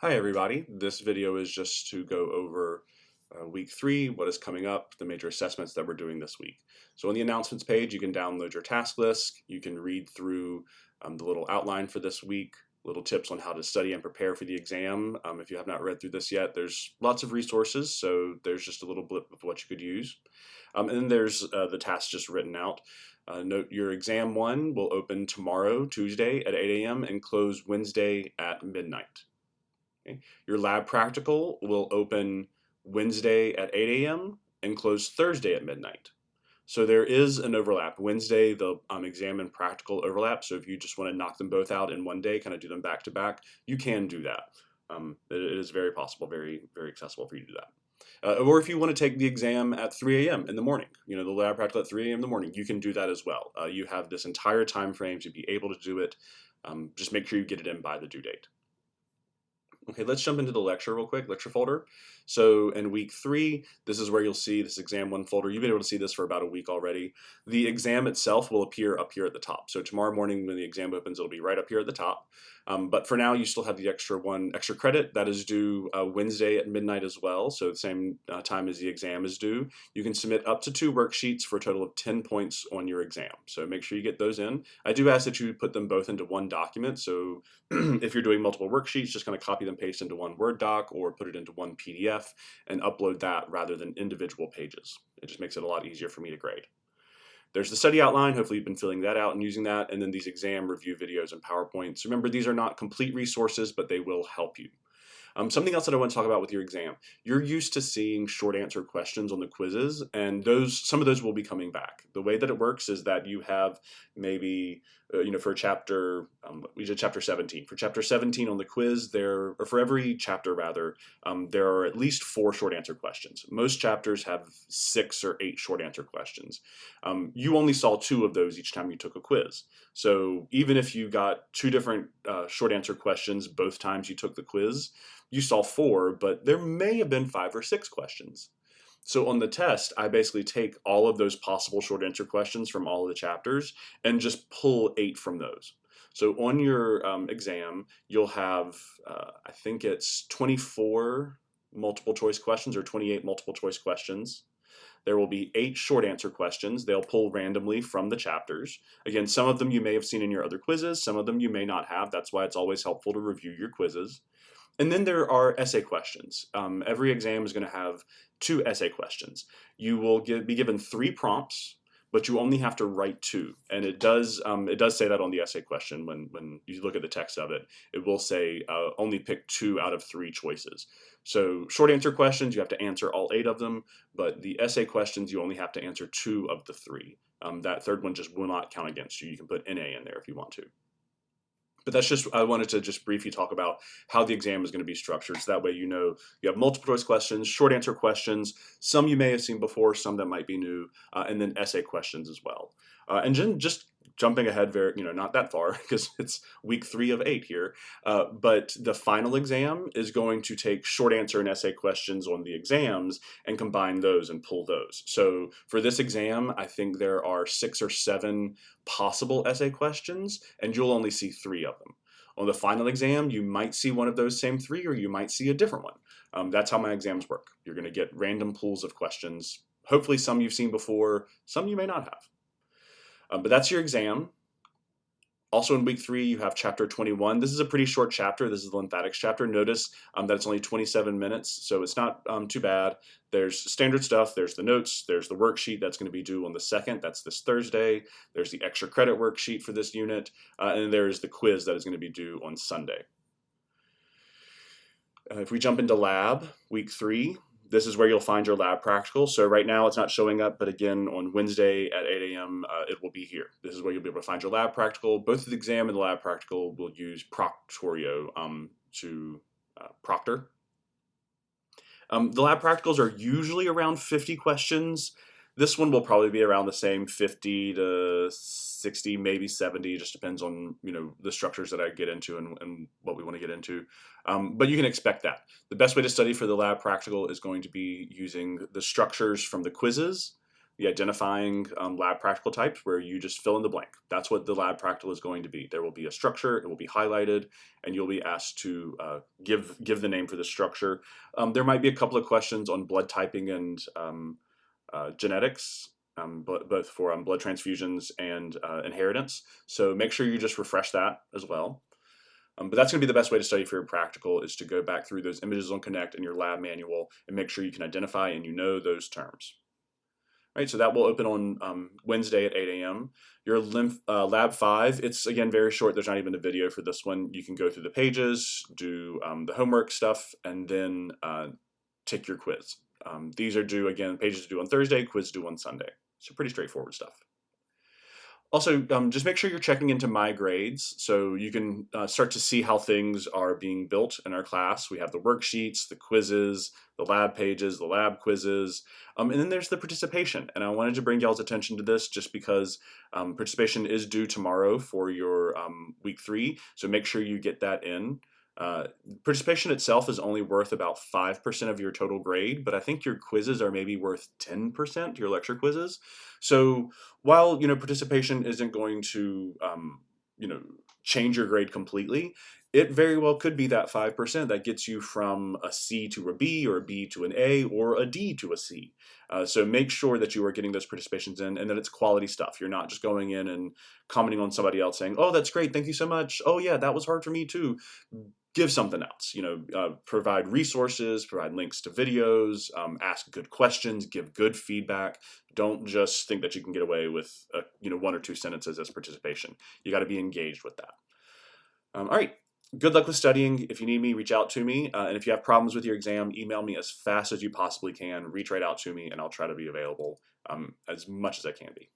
Hi everybody, this video is just to go over week 3, what is coming up, the major assessments that we're doing this week. So on the announcements page you can download your task list, you can read through the little outline for this week, little tips on how to study and prepare for the exam. If you have not read through this yet, there's lots of resources, so there's just a little blip of what you could use. And then there's the tasks just written out. Note your exam 1 will open tomorrow, Tuesday at 8 a.m. and close Wednesday at midnight. Okay. Your lab practical will open Wednesday at 8 a.m. and close Thursday at midnight. So there is an overlap. Wednesday, the exam and practical overlap. So if you just want to knock them both out in one day, kind of do them back to back, you can do that. It is very possible, very, very accessible for you to do that. Or if you want to take the exam at 3 a.m. in the morning, the lab practical at 3 a.m. in the morning, you can do that as well. You have this entire time frame to be able to do it. Just make sure you get it in by the due date. Okay, let's jump into the lecture real quick, lecture folder. So in week 3, this is where you'll see this exam 1 folder. You've been able to see this for about a week already. The exam itself will appear up here at the top. So tomorrow morning when the exam opens, it'll be right up here at the top. But for now, you still have the extra credit that is due Wednesday at midnight as well. So the same time as the exam is due. You can submit up to 2 worksheets for a total of 10 points on your exam. So make sure you get those in. I do ask that you put them both into one document. So if you're doing multiple worksheets, just kind of copy them, paste into one Word doc or put it into one PDF and upload that rather than individual pages. It just makes it a lot easier for me to grade. There's the study outline. Hopefully you've been filling that out and using that. And then these exam review videos and PowerPoints. Remember, these are not complete resources, but they will help you. Something else that I want to talk about with your exam. You're used to seeing short answer questions on the quizzes, and some of those will be coming back. The way that it works is that you have maybe, for chapter, we did chapter 17. For chapter 17 on the quiz, or for every chapter rather, there are at least 4 short answer questions. Most chapters have 6 or 8 short answer questions. You only saw 2 of those each time you took a quiz. So even if you got 2 different short answer questions both times you took the quiz, you saw 4, but there may have been 5 or 6 questions. So on the test, I basically take all of those possible short answer questions from all of the chapters and just pull 8 from those. So on your exam, you'll have, I think it's 24 multiple choice questions or 28 multiple choice questions. There will be 8 short answer questions. They'll pull randomly from the chapters. Again, some of them you may have seen in your other quizzes, some of them you may not have. That's why it's always helpful to review your quizzes. And then there are essay questions. Every exam is going to have 2 essay questions. You will be given 3 prompts, but you only have to write 2. And it does say that on the essay question when you look at the text of it. It will say only pick 2 out of 3 choices. So short answer questions, you have to answer all 8 of them, but the essay questions, you only have to answer 2 of the 3. That third one just will not count against you. You can put NA in there if you want to. But I wanted to just briefly talk about how the exam is going to be structured. So that way you have multiple choice questions, short answer questions, some you may have seen before, some that might be new, and then essay questions as well. And then just jumping ahead not that far because it's week 3 of 8 here, but the final exam is going to take short answer and essay questions on the exams and combine those and pull those. So for this exam, I think there are 6 or 7 possible essay questions, and you'll only see 3 of them. On the final exam, you might see one of those same 3, or you might see a different one. That's how my exams work. You're going to get random pools of questions. Hopefully some you've seen before, some you may not have. But that's your exam. Also in week 3, you have chapter 21. This is a pretty short chapter. This is the lymphatics chapter. Notice that it's only 27 minutes, so it's not too bad. There's standard stuff. There's the notes. There's the worksheet that's going to be due on the 2nd. That's this Thursday. There's the extra credit worksheet for this unit. And there's the quiz that is going to be due on Sunday. If we jump into lab, week 3, this is where you'll find your lab practical. So right now it's not showing up, but again, on Wednesday at 8 a.m., it will be here. This is where you'll be able to find your lab practical. Both the exam and the lab practical will use Proctorio to proctor. The lab practicals are usually around 50 questions. This one will probably be around the same 50 to 60, maybe 70. It just depends on the structures that I get into and what we want to get into. But you can expect that. The best way to study for the lab practical is going to be using the structures from the quizzes, the identifying lab practical types, where you just fill in the blank. That's what the lab practical is going to be. There will be a structure, it will be highlighted, and you'll be asked to give the name for the structure. There might be a couple of questions on blood typing and genetics, both for blood transfusions and inheritance. So make sure you just refresh that as well. But that's going to be the best way to study for your practical, is to go back through those images on Connect in your lab manual and make sure you can identify and you know those terms. All right, so that will open on Wednesday at 8 a.m. Your Lab 5, it's again very short. There's not even a video for this one. You can go through the pages, do the homework stuff, and then take your quiz. These are due, again, pages are due on Thursday, quiz due on Sunday. So pretty straightforward stuff. Also, just make sure you're checking into My Grades so you can start to see how things are being built in our class. We have the worksheets, the quizzes, the lab pages, the lab quizzes, and then there's the participation. And I wanted to bring y'all's attention to this just because participation is due tomorrow for your week 3, so make sure you get that in. Participation itself is only worth about 5% of your total grade, but I think your quizzes are maybe worth 10%, your lecture quizzes. So while participation isn't going to change your grade completely, it very well could be that 5% that gets you from a C to a B, or a B to an A, or a D to a C. So make sure that you are getting those participations in, and that it's quality stuff. You're not just going in and commenting on somebody else saying, "Oh, that's great, thank you so much. Oh yeah, that was hard for me too." Give something else, provide resources, provide links to videos, ask good questions, give good feedback. Don't just think that you can get away with 1 or 2 sentences as participation. You got to be engaged with that. All right. Good luck with studying. If you need me, reach out to me. And if you have problems with your exam, email me as fast as you possibly can. Reach right out to me, and I'll try to be available as much as I can be.